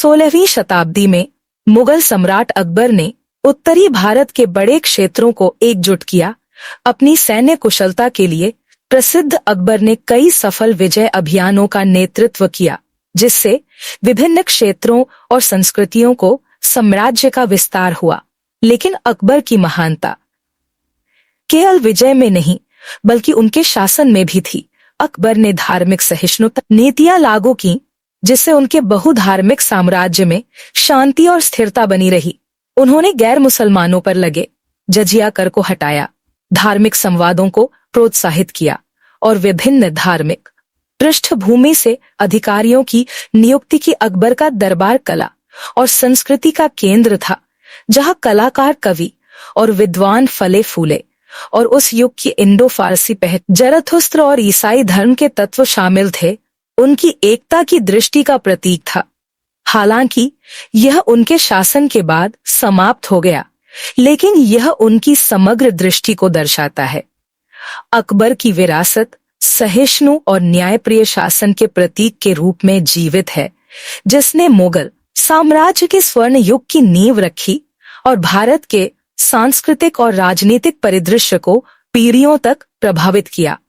16वीं शताब्दी में मुगल सम्राट अकबर ने उत्तरी भारत के बड़े क्षेत्रों को एकजुट किया। अपनी सैन्य कुशलता के लिए प्रसिद्ध अकबर ने कई सफल विजय अभियानों का नेतृत्व किया, जिससे विभिन्न क्षेत्रों और संस्कृतियों को साम्राज्य का विस्तार हुआ। लेकिन अकबर की महानता केवल विजय में नहीं, बल्कि उनके शासन में भी थी। अकबर ने धार्मिक सहिष्णुता नीतियां लागू की, जिससे उनके बहुधार्मिक साम्राज्य में शांति और स्थिरता बनी रही। उन्होंने गैर मुसलमानों पर लगे जजिया कर को हटाया, धार्मिक संवादों को प्रोत्साहित किया और विभिन्न धार्मिक पृष्ठभूमि से अधिकारियों की नियुक्ति की। अकबर का दरबार कला और संस्कृति का केंद्र था, जहां कलाकार, कवि और विद्वान फले फूले, और उस युग की इंडो फारसी पहचान जरथुस्त्र और ईसाई धर्म के तत्व शामिल थे, उनकी एकता की दृष्टि का प्रतीक था। हालांकि यह उनके शासन के बाद समाप्त हो गया, लेकिन यह उनकी समग्र दृष्टि को दर्शाता है। अकबर की विरासत सहिष्णु और न्यायप्रिय शासन के प्रतीक के रूप में जीवित है, जिसने मुगल साम्राज्य के स्वर्ण युग की नींव रखी और भारत के सांस्कृतिक और राजनीतिक परिदृश्य को पीढ़ियों तक प्रभावित किया।